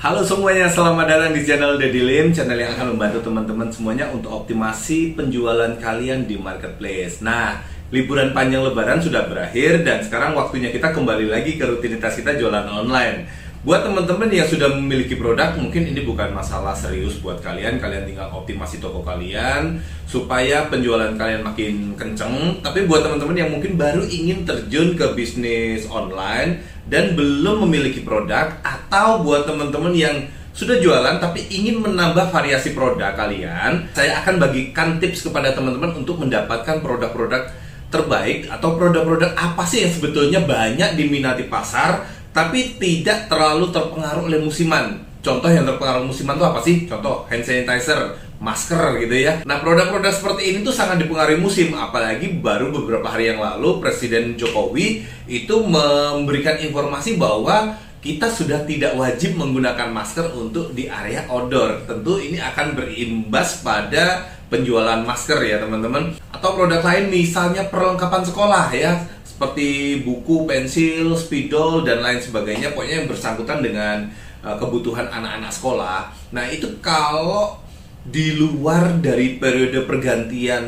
Halo semuanya, selamat datang di channel Daddy Lim, channel yang akan membantu teman-teman semuanya untuk optimasi penjualan kalian di marketplace. Nah, liburan panjang lebaran sudah berakhir dan sekarang waktunya kita kembali lagi ke rutinitas kita jualan online. Buat teman-teman yang sudah memiliki produk, mungkin ini bukan masalah serius buat kalian. Kalian tinggal optimasi toko kalian supaya penjualan kalian makin kenceng. Tapi buat teman-teman yang mungkin baru ingin terjun ke bisnis online dan belum memiliki produk, atau buat teman-teman yang sudah jualan tapi ingin menambah variasi produk kalian, saya akan bagikan tips kepada teman-teman untuk mendapatkan produk-produk terbaik atau produk-produk apa sih yang sebetulnya banyak diminati pasar tapi tidak terlalu terpengaruh oleh musiman. Contoh yang terpengaruh musiman itu apa sih? Contoh hand sanitizer, masker gitu ya. Nah, produk-produk seperti ini tuh sangat dipengaruhi musim. Apalagi baru beberapa hari yang lalu Presiden Jokowi itu memberikan informasi bahwa kita sudah tidak wajib menggunakan masker untuk di area outdoor. Tentu ini akan berimbas pada penjualan masker ya teman-teman. Atau produk lain misalnya perlengkapan sekolah ya, seperti buku, pensil, spidol, dan lain sebagainya. Pokoknya yang bersangkutan dengan kebutuhan anak-anak sekolah. Nah, itu kalau di luar dari periode pergantian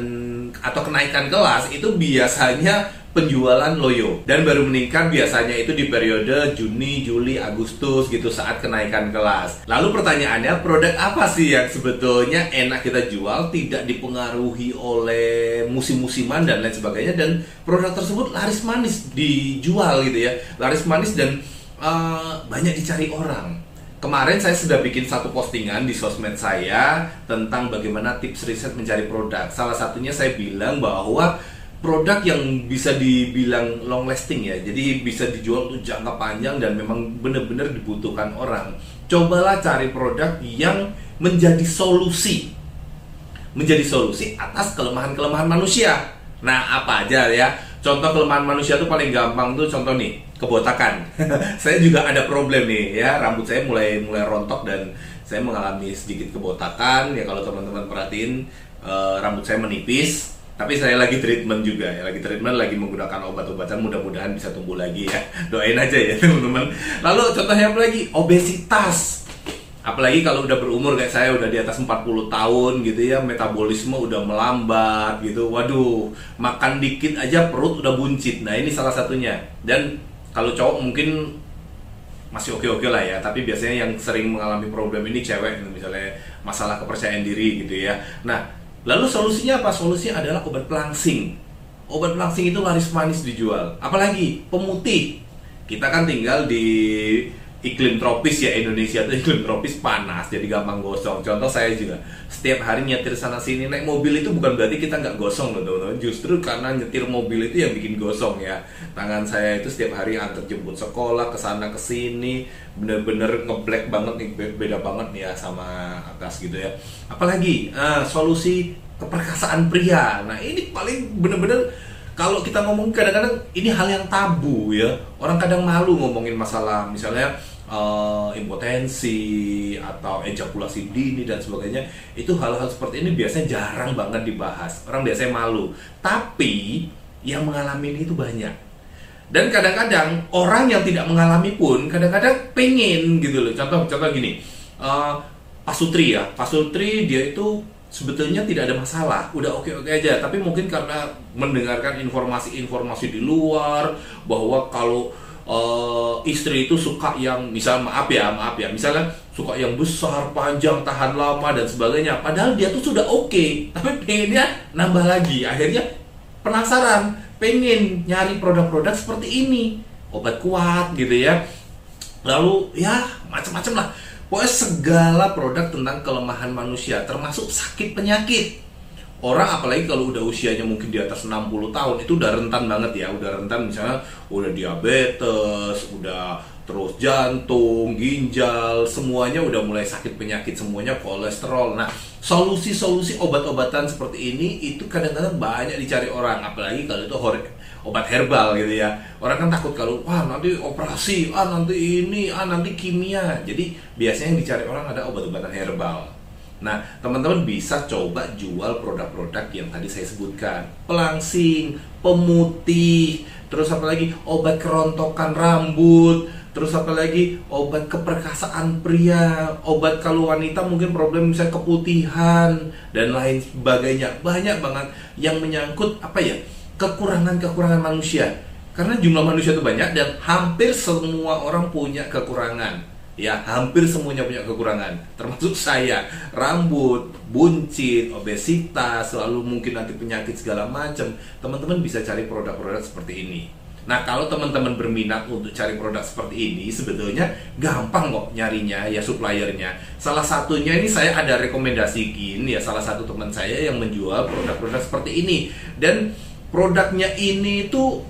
atau kenaikan kelas, itu biasanya penjualan loyo dan baru meningkat biasanya itu di periode Juni, Juli, Agustus gitu saat kenaikan kelas. Lalu pertanyaannya, produk apa sih yang sebetulnya enak kita jual, tidak dipengaruhi oleh musim-musiman dan lain sebagainya, dan produk tersebut laris manis dijual gitu ya, laris manis dan banyak dicari orang. Kemarin saya sudah bikin satu postingan di sosmed saya tentang bagaimana tips riset mencari produk. Salah satunya saya bilang bahwa produk yang bisa dibilang long lasting ya, jadi bisa dijual untuk jangka panjang dan memang benar-benar dibutuhkan orang. Cobalah cari produk yang menjadi solusi atas kelemahan-kelemahan manusia. Nah, apa aja ya? Contoh kelemahan manusia itu paling gampang tuh, contoh nih, kebotakan. Saya juga ada problem nih ya, rambut saya mulai rontok dan saya mengalami sedikit kebotakan ya. Kalau teman-teman perhatiin, rambut saya menipis. Tapi saya lagi treatment juga ya, lagi menggunakan obat-obatan, mudah-mudahan bisa tumbuh lagi ya. Doain aja ya teman-teman. Lalu contohnya apa lagi? Obesitas. Apalagi kalau udah berumur kayak saya, udah di atas 40 tahun gitu ya, metabolisme udah melambat gitu. Waduh, makan dikit aja perut udah buncit. Nah, ini salah satunya. Dan kalau cowok mungkin masih oke-oke lah ya, tapi biasanya yang sering mengalami problem ini cewek, misalnya masalah kepercayaan diri gitu ya. Nah, lalu solusinya apa? Solusinya adalah obat pelangsing. Obat pelangsing itu laris manis dijual. Apalagi pemutih. Kita kan tinggal di iklim tropis ya, Indonesia itu iklim tropis panas, jadi gampang gosong. Contoh saya juga setiap hari nyetir sana sini naik mobil, itu bukan berarti kita nggak gosong loh teman-teman. Justru karena nyetir mobil itu yang bikin gosong ya. Tangan saya itu setiap hari antar jemput sekolah, kesana kesini, bener-bener ngeblack banget nih, beda banget nih ya sama atas gitu ya. Apalagi solusi keperkasaan pria. Nah, ini paling bener-bener kalau kita ngomong, kadang-kadang ini hal yang tabu ya. Orang kadang malu ngomongin masalah misalnya impotensi atau ejakulasi dini dan sebagainya. Itu hal-hal seperti ini biasanya jarang banget dibahas. Orang biasanya malu. Tapi yang mengalami ini itu banyak. Dan kadang-kadang orang yang tidak mengalami pun kadang-kadang pengen gitu loh. Contoh gini, Pak Sutri ya. Pak Sutri dia itu sebetulnya tidak ada masalah, udah oke-oke aja. Tapi mungkin karena mendengarkan informasi-informasi di luar bahwa kalau istri itu suka yang maaf ya, misalnya suka yang besar, panjang, tahan lama dan sebagainya. Padahal dia tuh sudah oke, tapi pengennya nambah lagi. Akhirnya penasaran, pengen nyari produk-produk seperti ini, obat kuat gitu ya. Lalu ya macam-macam lah. Pokoknya segala produk tentang kelemahan manusia, termasuk sakit penyakit. Orang apalagi kalau udah usianya mungkin di atas 60 tahun, itu udah rentan banget ya. Udah rentan, misalnya udah diabetes, udah terus jantung, ginjal, semuanya udah mulai sakit penyakit, semuanya kolesterol. Nah, solusi-solusi obat-obatan seperti ini itu kadang-kadang banyak dicari orang. Apalagi kalau itu obat herbal gitu ya. Orang kan takut kalau nanti operasi, nanti ini, nanti kimia. Jadi biasanya yang dicari orang ada obat-obatan herbal. Nah, teman-teman bisa coba jual produk-produk yang tadi saya sebutkan. Pelangsing, pemutih, terus apa lagi? Obat kerontokan rambut, Terus apa lagi? Obat keperkasaan pria, obat kalau wanita mungkin problem misalnya keputihan dan lain sebagainya. Banyak banget yang menyangkut apa ya? Kekurangan-kekurangan manusia. Karena jumlah manusia itu banyak dan hampir semua orang punya kekurangan. Ya, hampir semuanya punya kekurangan, termasuk saya. Rambut, buncit, obesitas, selalu mungkin nanti penyakit segala macam. Teman-teman bisa cari produk-produk seperti ini. Nah, kalau teman-teman berminat untuk cari produk seperti ini, sebetulnya gampang kok nyarinya, ya suppliernya. Salah satunya ini saya ada rekomendasiin ya, salah satu teman saya yang menjual produk-produk seperti ini. Dan produknya ini itu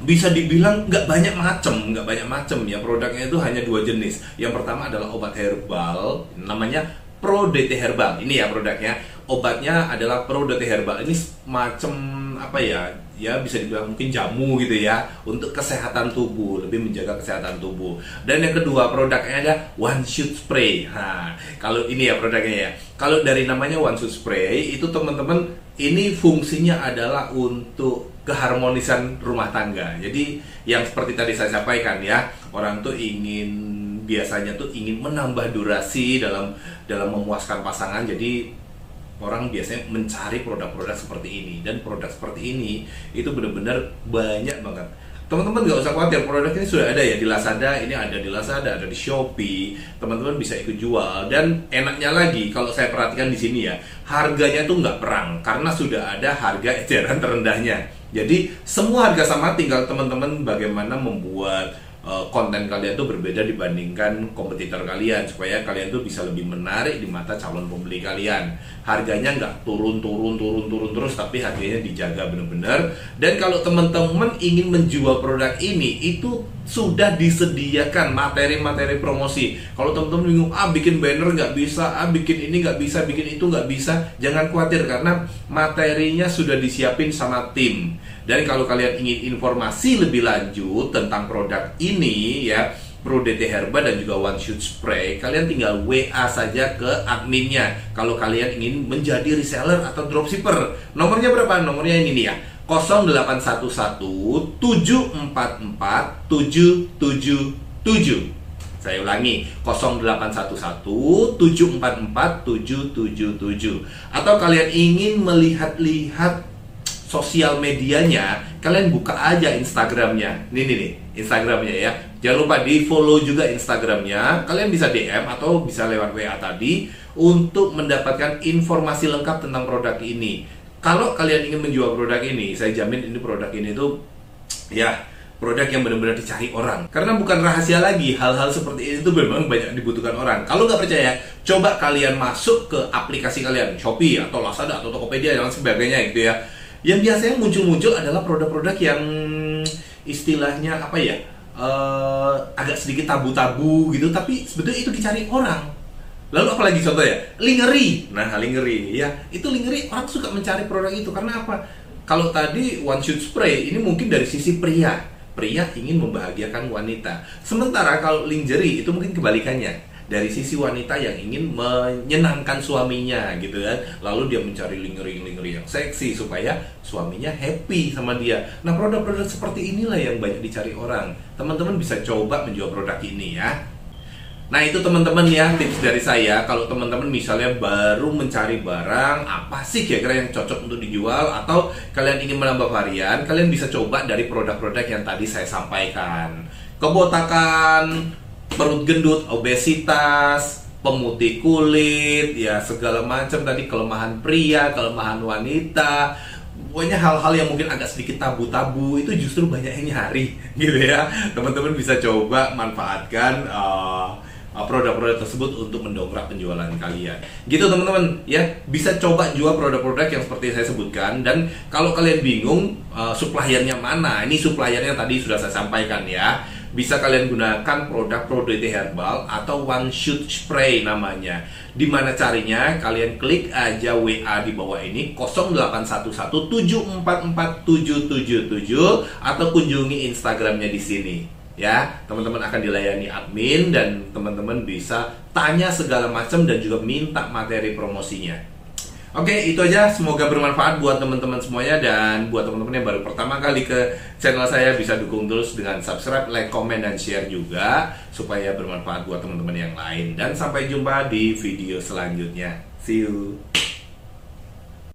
bisa dibilang nggak banyak macam ya. Produknya itu hanya 2 jenis. Yang pertama adalah obat herbal, namanya Pro DT Herbal. Ini ya produknya. Obatnya adalah Pro DT Herbal. Ini macam apa ya? Ya bisa dibilang mungkin jamu gitu ya, untuk kesehatan tubuh, lebih menjaga kesehatan tubuh. Dan yang kedua produknya ada One Shoot Spray. Nah, kalau ini ya produknya ya. Kalau dari namanya One Shoot Spray itu teman-teman, ini fungsinya adalah untuk keharmonisan rumah tangga. Jadi yang seperti tadi saya sampaikan ya, orang tuh biasanya ingin menambah durasi dalam memuaskan pasangan. Jadi orang biasanya mencari produk-produk seperti ini, dan produk seperti ini itu benar-benar banyak banget. Teman-teman nggak usah khawatir, produk ini sudah ada ya di Lazada. Ini ada di Lazada, ada di Shopee. Teman-teman bisa ikut jual. Dan enaknya lagi, kalau saya perhatikan di sini ya, harganya tuh nggak perang karena sudah ada harga eceran terendahnya. Jadi semua harga sama, tinggal teman-teman bagaimana membuat konten kalian tuh berbeda dibandingkan kompetitor kalian, supaya kalian tuh bisa lebih menarik di mata calon pembeli kalian. Harganya nggak turun terus, tapi harganya dijaga benar-benar. Dan kalau teman-teman ingin menjual produk ini, itu sudah disediakan materi-materi promosi. Kalau teman-teman bingung, bikin banner nggak bisa, bikin ini nggak bisa, bikin itu nggak bisa, jangan khawatir karena materinya sudah disiapin sama tim. Dan kalau kalian ingin informasi lebih lanjut tentang produk ini ya, Pro DT Herbal dan juga One Shoot Spray, kalian tinggal WA saja ke adminnya kalau kalian ingin menjadi reseller atau dropshipper. Nomornya berapa? Nomornya yang ini ya, 0811 744 777. Saya ulangi, 0811 744 777. Atau kalian ingin melihat-lihat sosial medianya, kalian buka aja Instagramnya. Ini nih Instagramnya ya. Jangan lupa di follow juga Instagramnya. Kalian bisa DM atau bisa lewat WA tadi untuk mendapatkan informasi lengkap tentang produk ini. Kalau kalian ingin menjual produk ini, saya jamin ini produk ini tuh ya produk yang benar-benar dicari orang. Karena bukan rahasia lagi, hal-hal seperti ini tuh memang banyak dibutuhkan orang. Kalau nggak percaya, coba kalian masuk ke aplikasi kalian, Shopee atau Lazada atau Tokopedia dan sebagainya gitu ya. Yang biasanya muncul adalah produk-produk yang istilahnya apa ya, agak sedikit tabu-tabu gitu, tapi sebetulnya itu dicari orang. Lalu apalagi contohnya, lingerie. Nah, lingerie ya, itu lingerie orang suka mencari produk itu karena apa? Kalau tadi One Shoot Spray ini mungkin dari sisi pria ingin membahagiakan wanita. Sementara kalau lingerie itu mungkin kebalikannya, dari sisi wanita yang ingin menyenangkan suaminya gitu kan. Lalu dia mencari lingerie yang seksi supaya suaminya happy sama dia. Nah, produk-produk seperti inilah yang banyak dicari orang. Teman-teman bisa coba menjual produk ini ya. Nah, itu teman-teman ya tips dari saya. Kalau teman-teman misalnya baru mencari barang, apa sih kira-kira yang cocok untuk dijual, atau kalian ingin menambah varian, kalian bisa coba dari produk-produk yang tadi saya sampaikan. Kebotakan, perut gendut, obesitas, pemutih kulit, ya segala macam tadi, kelemahan pria, kelemahan wanita. Pokoknya hal-hal yang mungkin agak sedikit tabu-tabu itu justru banyak yang nyari gitu ya. Teman-teman bisa coba manfaatkan produk-produk tersebut untuk mendongkrak penjualan kalian. Gitu teman-teman ya, bisa coba jual produk-produk yang seperti saya sebutkan. Dan kalau kalian bingung suppliernya mana, ini suppliernya tadi sudah saya sampaikan ya. Bisa kalian gunakan produk Pro DT Herbal atau One Shoot Spray namanya. Dimana carinya? Kalian klik aja WA di bawah ini 0811 744 777 atau kunjungi Instagramnya di sini. Ya, teman-teman akan dilayani admin dan teman-teman bisa tanya segala macam dan juga minta materi promosinya. Oke, itu aja. Semoga bermanfaat buat teman-teman semuanya, dan buat teman-teman yang baru pertama kali ke channel saya bisa dukung terus dengan subscribe, like, komen, dan share juga supaya bermanfaat buat teman-teman yang lain. Dan sampai jumpa di video selanjutnya. See you.